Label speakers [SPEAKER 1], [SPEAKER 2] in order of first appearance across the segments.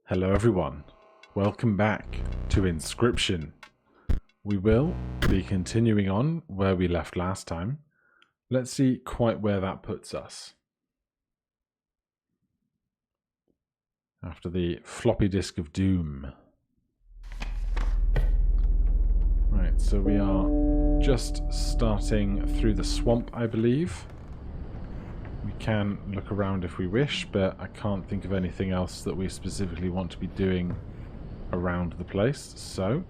[SPEAKER 1] Hello everyone, welcome back to Inscryption. We will be continuing on where we left last time. Let's see quite where that puts us. After the floppy disk of doom. Right, so we are just starting through the swamp, I believe. We can look around if we wish, but I can't think of anything else that we specifically want to be doing around the place, so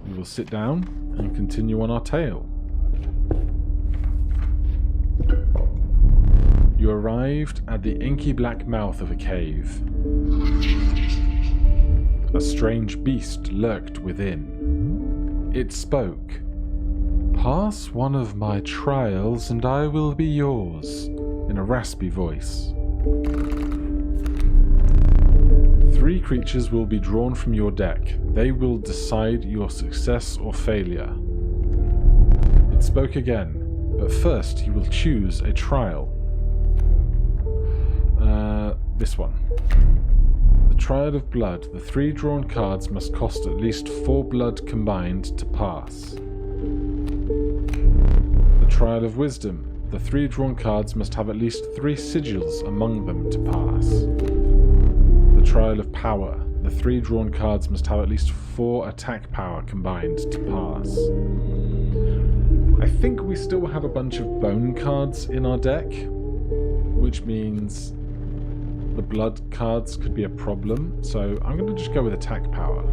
[SPEAKER 1] we will sit down and continue on our tale. You arrived at the inky black mouth of a cave. A strange beast lurked within. It spoke. "Pass one of my trials and I will be yours," in a raspy voice. 3 creatures will be drawn from your deck. They will decide your success or failure. It spoke again, but first you will choose a trial. This one. The Trial of Blood. The 3 drawn cards must cost at least 4 blood combined to pass. The Trial of Wisdom. The 3 drawn cards must have at least 3 sigils among them to pass. The Trial of Power. The 3 drawn cards must have at least 4 attack power combined to pass. I think we still have a bunch of bone cards in our deck, which means the blood cards could be a problem, so I'm going to just go with attack power.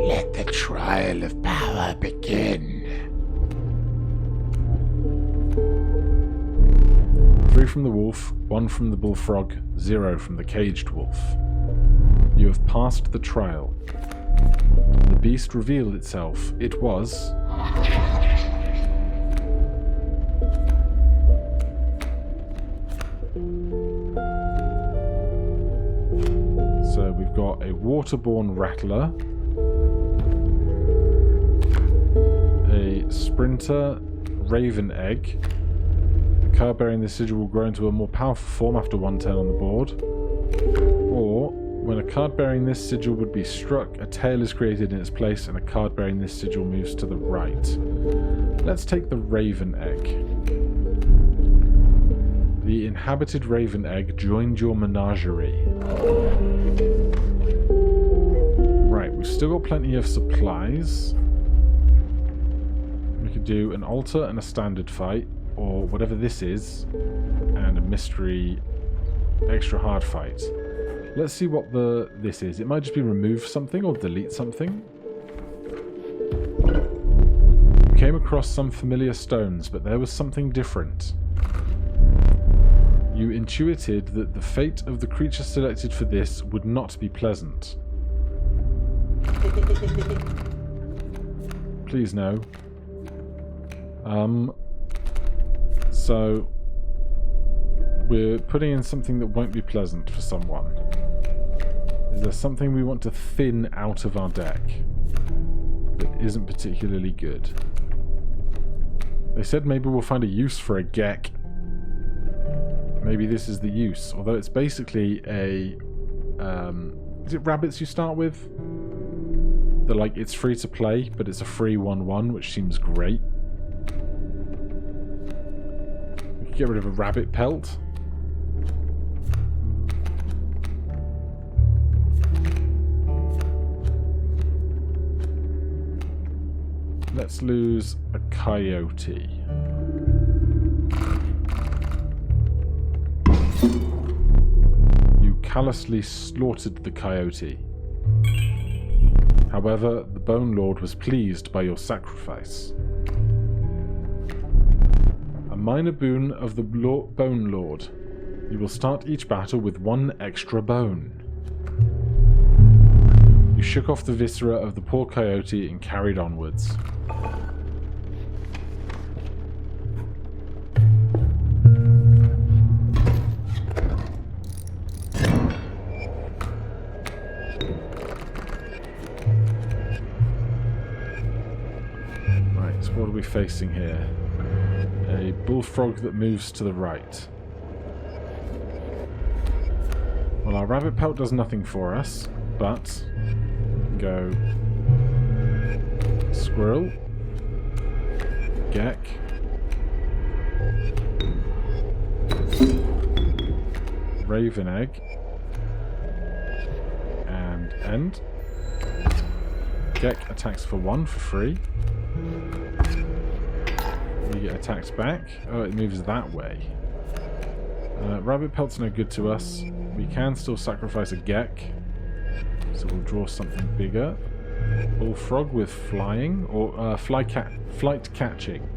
[SPEAKER 2] Let the trial of power begin.
[SPEAKER 1] 3 from the wolf, 1 from the bullfrog, 0 from the caged wolf. You have passed the trial. The beast revealed itself. It was... So we've got a waterborne rattler, a sprinter raven egg. A card bearing this sigil will grow into a more powerful form after 1 turn on the board. Or, when a card bearing this sigil would be struck, a tail is created in its place and a card bearing this sigil moves to the right. Let's take the raven egg. The inhabited raven egg joined your menagerie. Right, we've still got plenty of supplies. We could do an altar and a standard fight, or whatever this is, and a mystery extra hard fight. Let's see what this is. It might just be remove something or delete something. You came across some familiar stones, but there was something different. You intuited that the fate of the creature selected for this would not be pleasant. Please no. So we're putting in something that won't be pleasant for someone. Is there something we want to thin out of our deck that isn't particularly good? They said maybe we'll find a use for a Gek. Maybe this is the use, although it's basically a... is it rabbits you start with? They're like, it's free to play, but it's a free 1/1, which seems great. We could get rid of a rabbit pelt. Let's lose a coyote. You callously slaughtered the coyote. However, the Bone Lord was pleased by your sacrifice. A minor boon of the Bone Lord. You will start each battle with 1 extra bone. You shook off the viscera of the poor coyote and carried onwards. What are we facing here? A bullfrog that moves to the right. Well, our rabbit pelt does nothing for us, but we can go squirrel, gek, raven egg, and end. Gek attacks for 1 for free. We get attacked back. Oh, it moves that way. Rabbit pelt's no good to us. We can still sacrifice a gek, so we'll draw something bigger. Bullfrog with flying, or flight catching.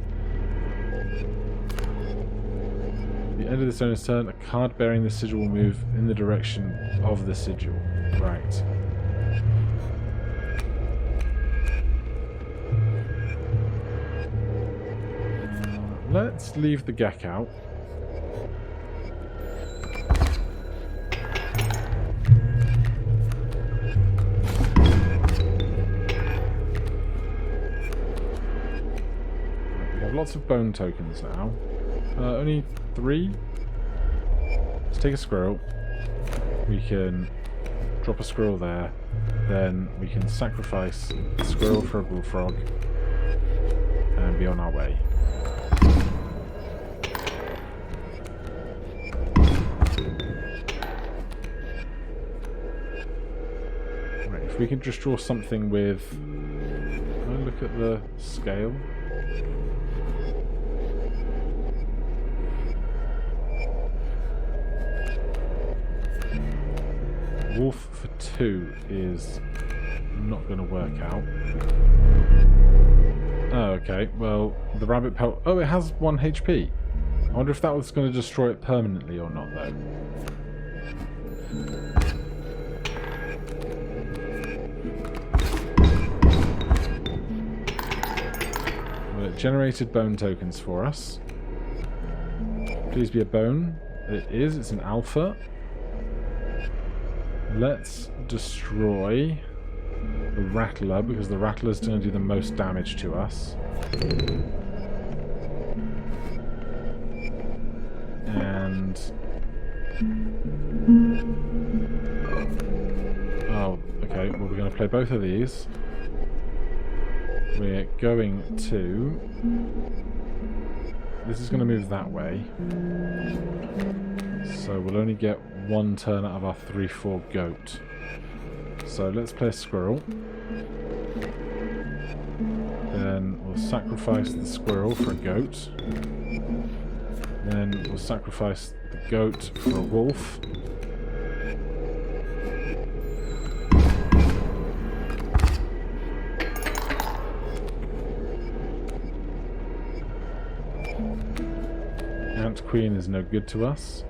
[SPEAKER 1] At the end of this owner's turn, a card bearing the sigil will move in the direction of the sigil. Right. Let's leave the gek out. We have lots of bone tokens now. Only 3. Let's take a squirrel. We can drop a squirrel there. Then we can sacrifice a squirrel for a bullfrog and be on our way. Right, if we can just draw something with... Can I look at the scale? Wolf for 2 is not going to work out. Oh, okay. Well, the rabbit pelt... Oh, it has 1 HP. I wonder if that was going to destroy it permanently or not, though. Well, it generated bone tokens for us. Please be a bone. It is. It's an alpha. Let's destroy the Rattler, because the Rattler's going to do the most damage to us. And... oh, okay. Well, we're going to play both of these. We're going to... This is going to move that way. So we'll only get 1 turn out of our 3/4 goat. So let's play a squirrel. Then we'll sacrifice the squirrel for a goat. Then we'll sacrifice the goat for a wolf. Ant Queen is no good to us.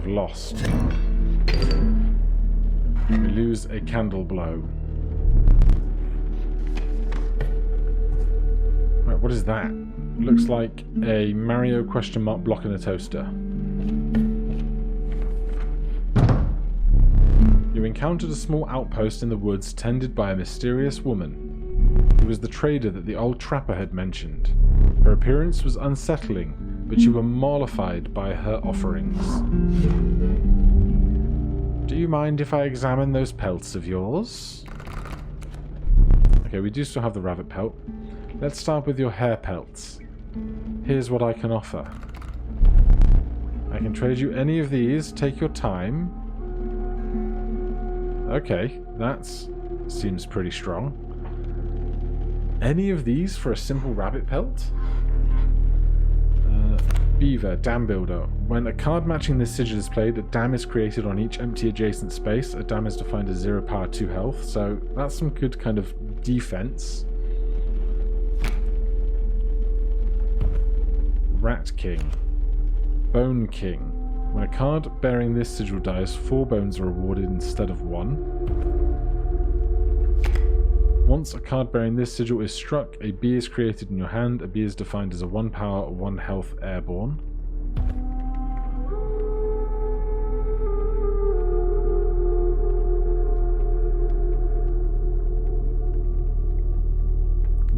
[SPEAKER 1] Lost. We lose a candle blow. Right, what is that? Looks like a Mario question mark block in a toaster. You encountered a small outpost in the woods tended by a mysterious woman. It was the trader that the old trapper had mentioned. Her appearance was unsettling, but you were mollified by her offerings. Do you mind if I examine those pelts of yours? Okay, we do still have the rabbit pelt. Let's start with your hair pelts. Here's what I can offer. I can trade you any of these, take your time. Okay, that seems pretty strong. Any of these for a simple rabbit pelt? Beaver, Dam Builder. When a card matching this sigil is played, a dam is created on each empty adjacent space. A dam is defined as 0 power 2 health, so that's some good kind of defense. Rat King. Bone King. When a card bearing this sigil dies, 4 bones are awarded instead of 1. Once a card bearing this sigil is struck, a bee is created in your hand. A bee is defined as a 1 power, 1 health airborne.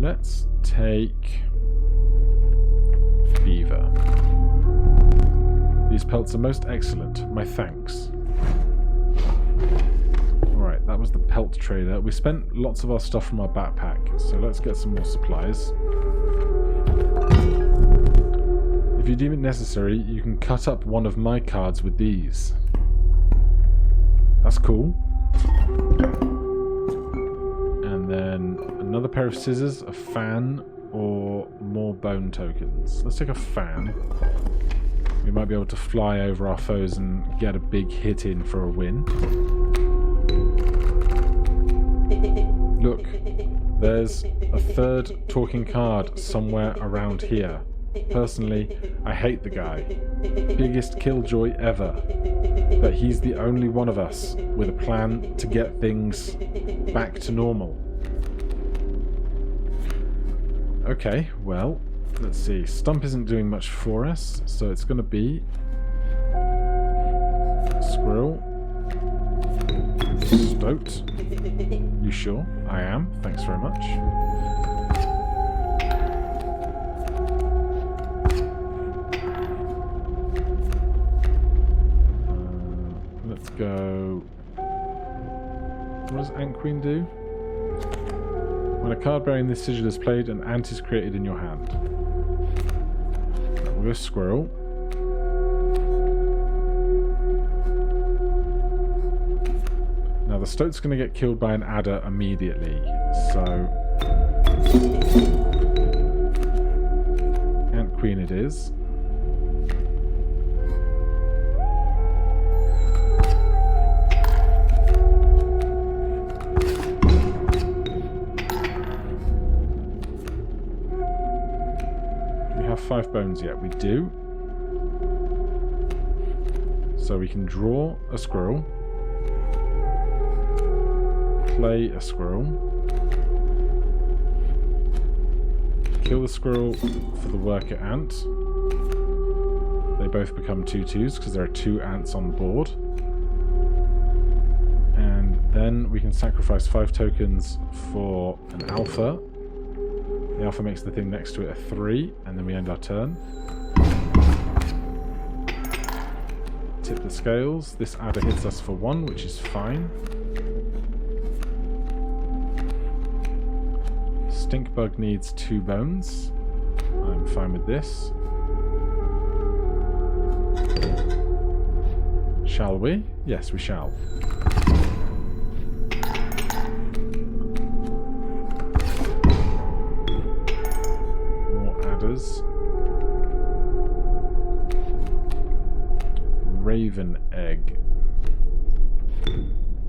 [SPEAKER 1] Let's take beaver. These pelts are most excellent. My thanks. Alright, that was the pelt trader. We spent lots of our stuff from our backpack, so let's get some more supplies. If you deem it necessary, you can cut up one of my cards with these. That's cool. And then another pair of scissors, a fan, or more bone tokens. Let's take a fan. We might be able to fly over our foes and get a big hit in for a win. Look, there's a third talking card somewhere around here. Personally, I hate the guy. Biggest killjoy ever. But he's the only one of us with a plan to get things back to normal. Okay, well, let's see. Stump isn't doing much for us, so it's going to be Squirrel. Stoat. You sure? I am. Thanks very much. Let's go. What does Ant Queen do? When a card bearing this sigil is played, an ant is created in your hand. We'll go Squirrel. Now the Stoat's going to get killed by an adder immediately, so Ant Queen it is. Do we have 5 bones yet? We do. So we can draw a squirrel. Play a squirrel. Kill the squirrel for the worker ant. They both become 2/2s because there are 2 ants on the board. And then we can sacrifice 5 tokens for an alpha. The alpha makes the thing next to it a 3, and then we end our turn. Tip the scales. This adder hits us for 1, which is fine. Stinkbug needs 2 bones. I'm fine with this. Shall we? Yes, we shall. More adders. Raven egg.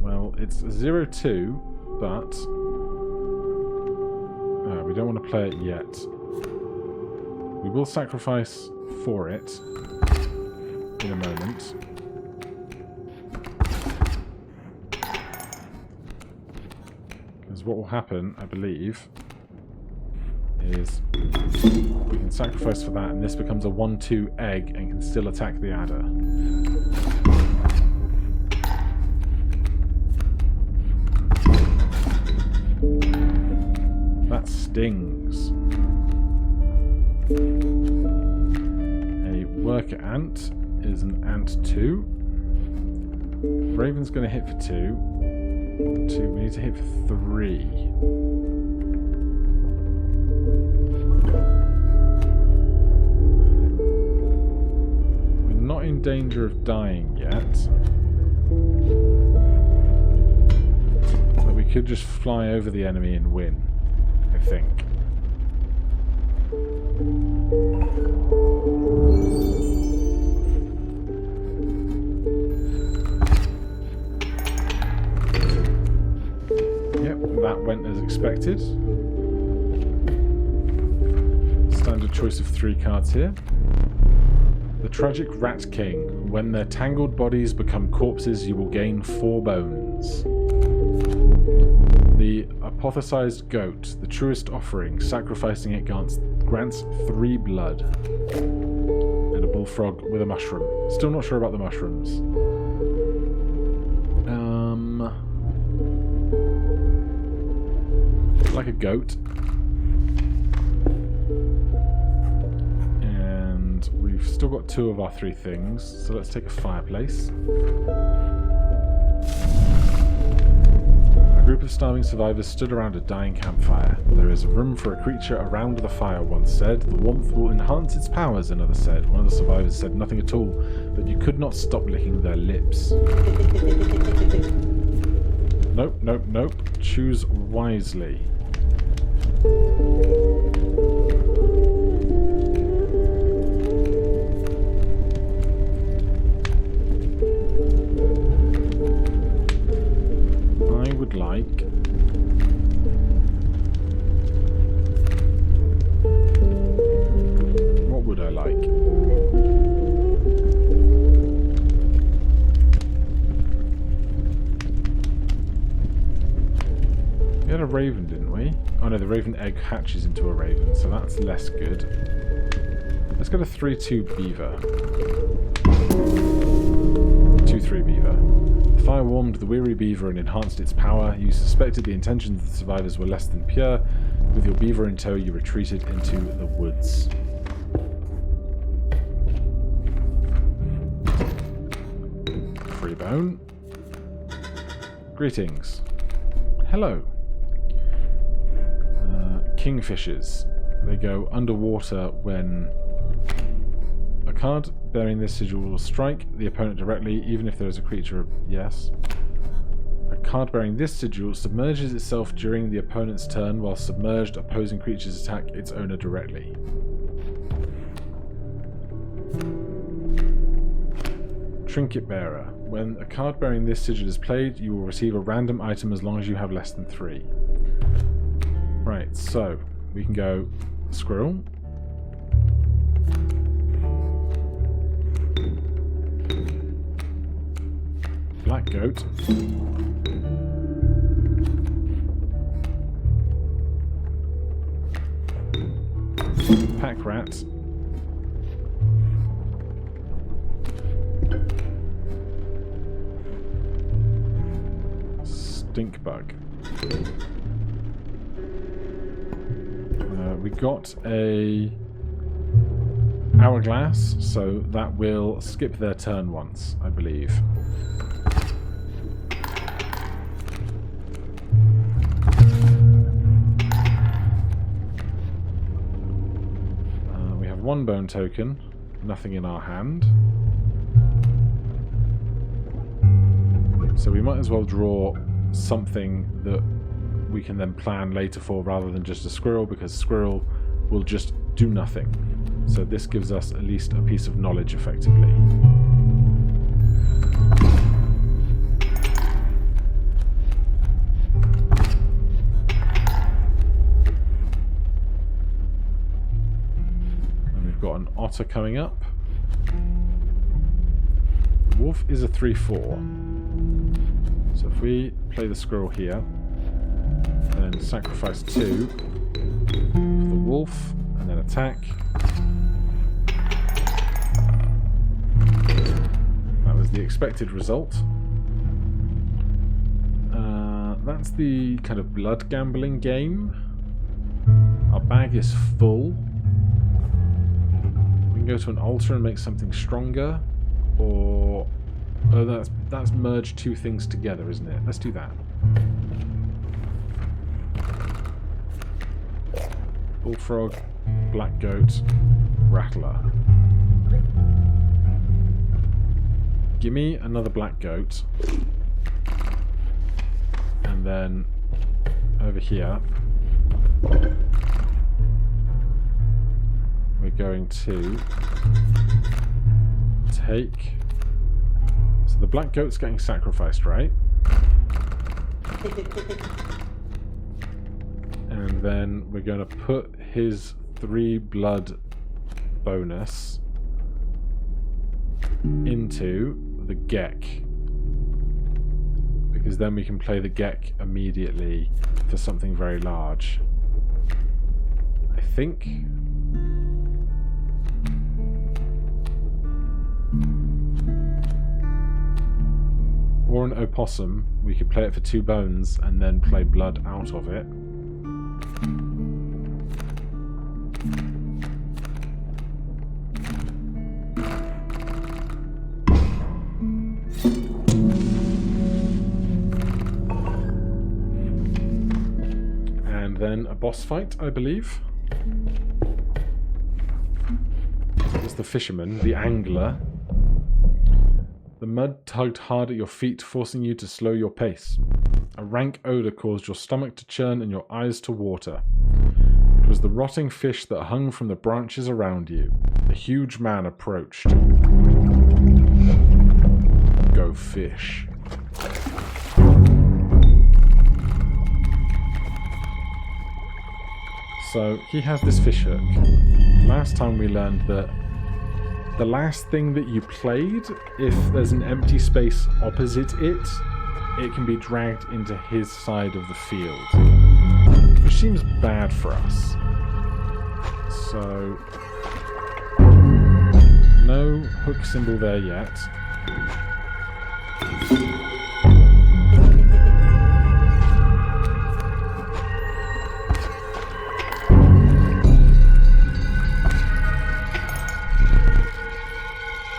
[SPEAKER 1] Well, it's 0/2, but we don't want to play it yet. We will sacrifice for it in a moment. Because what will happen, I believe, is we can sacrifice for that and this becomes a 1/2 egg and can still attack the adder. That stings. A worker ant is an ant 2. Raven's going to hit for 2. 2. We need to hit for 3. We're not in danger of dying yet. But we could just fly over the enemy and win. I think. Yep, that went as expected. Standard choice of 3 cards here. The Tragic Rat King. When their tangled bodies become corpses, you will gain 4 bones. The Apothecized Goat, the truest offering, sacrificing it grants 3 blood. And a bullfrog with a mushroom. Still not sure about the mushrooms. Like a goat. we've still got 2 of our 3 things, so let's take a fireplace. A group of starving survivors stood around a dying campfire. There is room for a creature around the fire, one said. The warmth will enhance its powers, another said. One of the survivors said nothing at all, but you could not stop licking their lips. Nope, nope, nope. Choose wisely. I would like... What would I like? We had a raven, didn't we? Oh no, the raven egg hatches into a raven, so that's less good. Let's go to 3-2 beaver. 2-3 beaver. The fire warmed the weary beaver and enhanced its power. You suspected the intentions of the survivors were less than pure. With your beaver in tow, you retreated into the woods. Free bone. Greetings. Hello. Kingfishers. They go underwater when a card bearing this sigil will strike the opponent directly, even if there is a creature. Yes. A card bearing this sigil submerges itself during the opponent's turn, while submerged opposing creatures attack its owner directly. Trinket Bearer. When a card bearing this sigil is played, you will receive a random item as long as you have less than 3. Right, so we can go squirrel. Black goat. Pack rat. Stink bug. We got a hourglass, so that will skip their turn once, I believe. We have 1 bone token, nothing in our hand. So we might as well draw something that we can then plan later for, rather than just a squirrel, because squirrel will just do nothing. So this gives us at least a piece of knowledge effectively. And we've got an otter coming up. The wolf is a 3-4. So if we play the squirrel here, then sacrifice 2 for the wolf, and then attack. That was the expected result. That's the kind of blood gambling game. Our bag is full. We can go to an altar and make something stronger, or... Oh, that's merged 2 things together, isn't it? Let's do that. Bullfrog, black goat, rattler. Gimme another black goat. And then over here we're going to take... So the black goat's getting sacrificed, right? And then we're going to put his 3 blood bonus into the Gek, because then we can play the Gek immediately for something very large, I think. Or an opossum. We could play it for 2 bones and then play blood out of it. And then a boss fight, I believe. It's the fisherman, the angler. The mud tugged hard at your feet, forcing you to slow your pace. A rank odour caused your stomach to churn and your eyes to water. It was the rotting fish that hung from the branches around you. The huge man approached. Go fish. So he has this fish hook. Last time we learned that the last thing that you played, if there's an empty space opposite it, it can be dragged into his side of the field. Which seems bad for us. So, no hook symbol there yet.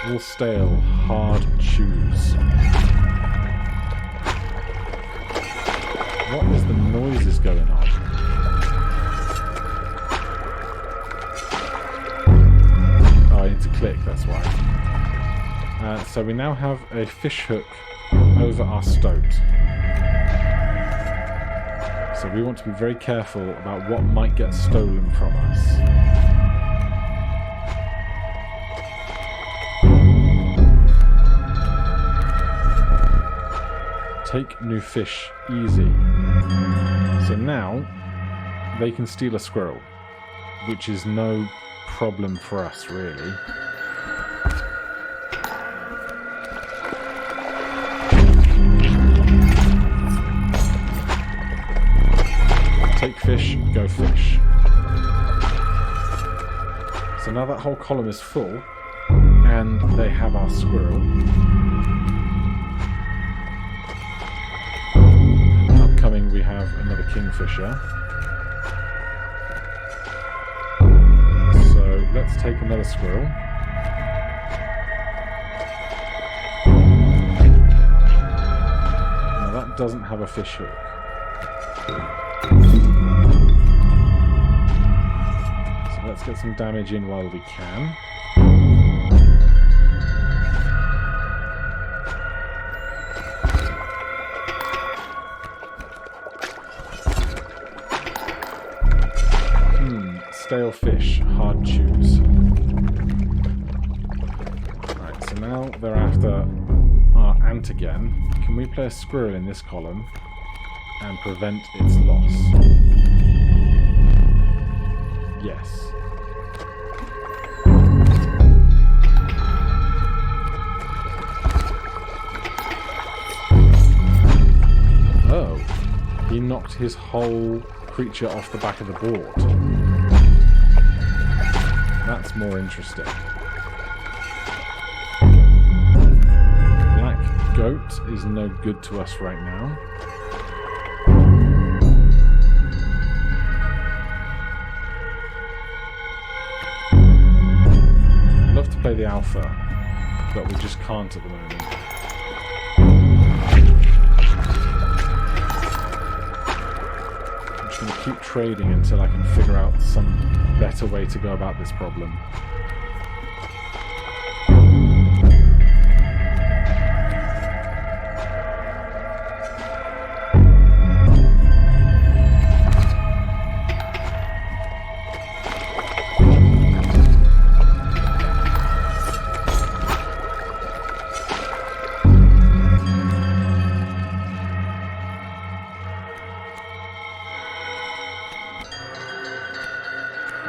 [SPEAKER 1] All stale, hard chews. What is the noises going on? Oh, I need to click, that's why. So we now have a fish hook over our stoat. So we want to be very careful about what might get stolen from us. Take new fish, easy. So now, they can steal a squirrel, which is no problem for us, really. Take fish, go fish. So now that whole column is full, and they have our squirrel. We have another kingfisher. So let's take another squirrel. Now that doesn't have a fish hook. So let's get some damage in while we can. Stale fish, hard chews. Right, so now they're after our ant again. Can we play a squirrel in this column and prevent its loss? Yes. Oh, he knocked his whole creature off the back of the board. That's more interesting. Black goat is no good to us right now. I'd love to play the alpha, but we just can't at the moment. I'm just going to keep trading until I can figure out some better way to go about this problem.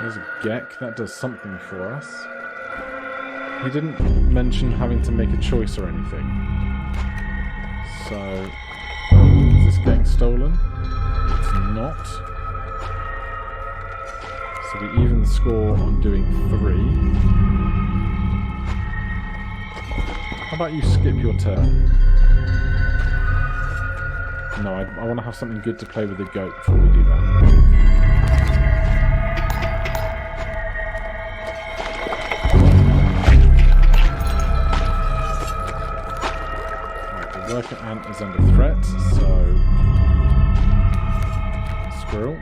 [SPEAKER 1] There's a Gek, that does something for us. He didn't mention having to make a choice or anything. So, is this Gek stolen? It's not. So we even score on doing 3. How about you skip your turn? No, I want to have something good to play with the goat before we do that. Worker ant is under threat, so squirrel.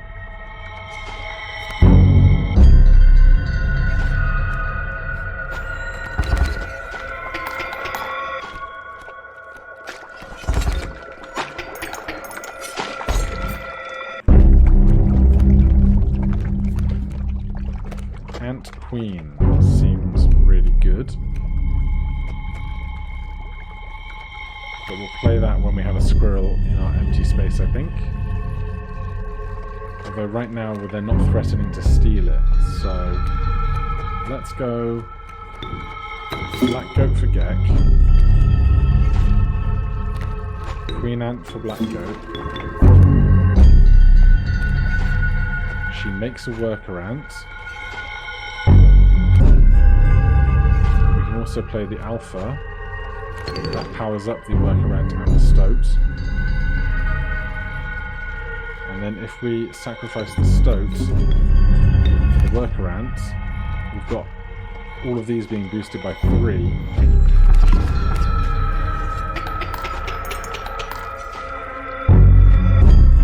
[SPEAKER 1] Ant Queen seems really good. But we'll play that when we have a squirrel in our empty space, I think. Although right now they're not threatening to steal it, so let's go Black Goat for Gek, Queen Ant for Black Goat. She makes a worker ant. We can also play the Alpha. That powers up the worker ant and the stoat. And then if we sacrifice the stoat for the worker ant, we've got all of these being boosted by 3.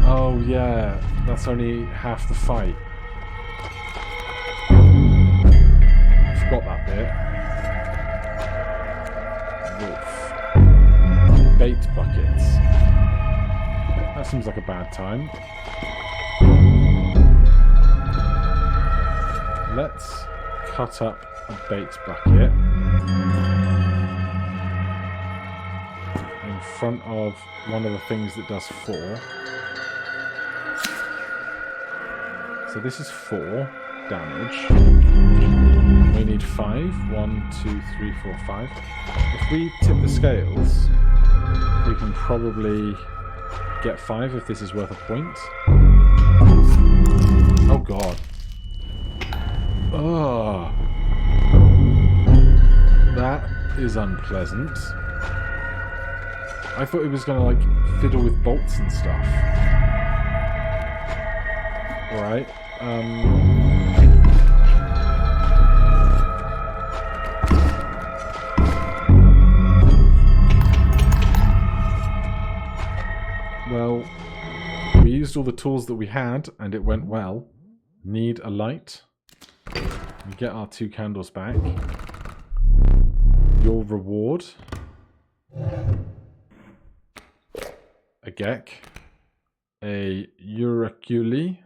[SPEAKER 1] Oh yeah, that's only half the fight. I forgot that bit. Wolf. Bait buckets. That seems like a bad time. Let's cut up a bait bucket in front of one of the things that does 4. So this is 4 damage. We need 5. 1, 2, 3, 4, 5. If we tip the scales, we can probably get 5 if this is worth a point. Oh god. Oh. That is unpleasant. I thought it was going to like fiddle with bolts and stuff. Alright. Well, we used all the tools that we had and it went well. Need a light. We get our 2 candles back. Your reward. A Gek. A Uraculi.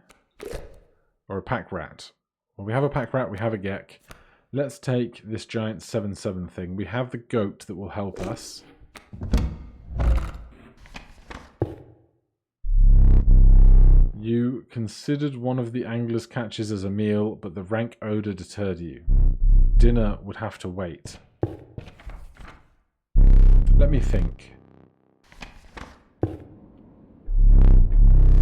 [SPEAKER 1] Or a pack rat. Well, we have a pack rat, we have a Gek. Let's take this giant 7/7 thing. We have the goat that will help us. You considered one of the angler's catches as a meal, but the rank odour deterred you. Dinner would have to wait. Let me think.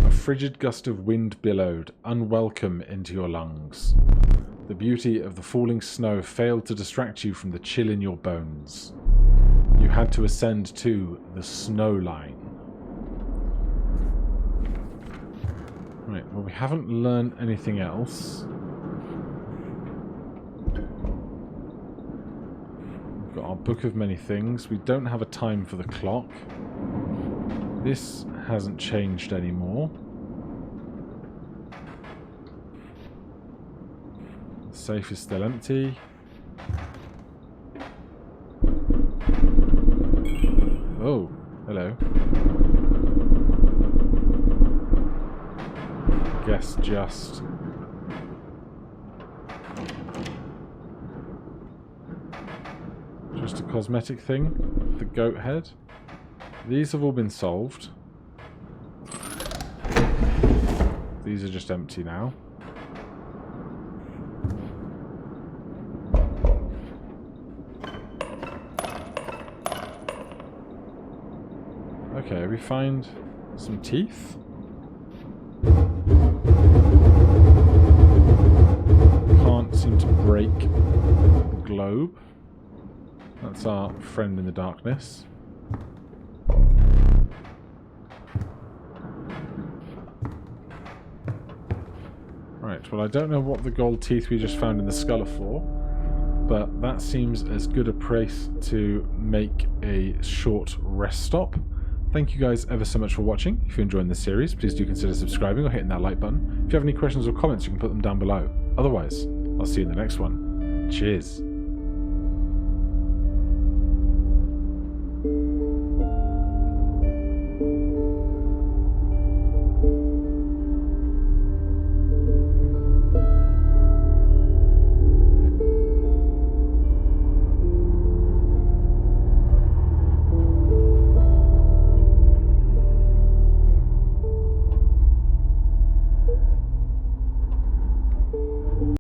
[SPEAKER 1] A frigid gust of wind billowed, unwelcome, into your lungs. The beauty of the falling snow failed to distract you from the chill in your bones. You had to ascend to the snow line. Right, well we haven't learned anything else. We've got our book of many things. We don't have a time for the clock. This hasn't changed anymore. The safe is still empty. Oh, hello. Guess just a cosmetic thing. The goat head. These have all been solved. These are just empty now. Okay, we find some teeth. Can't seem to break the globe. That's our friend in the darkness. Right, well I don't know what the gold teeth we just found in the skull are for, but that seems as good a place to make a short rest stop. Thank you guys ever so much for watching. If you're enjoying this series, please do consider subscribing or hitting that like button. If you have any questions or comments, you can put them down below. Otherwise, I'll see you in the next one. Cheers.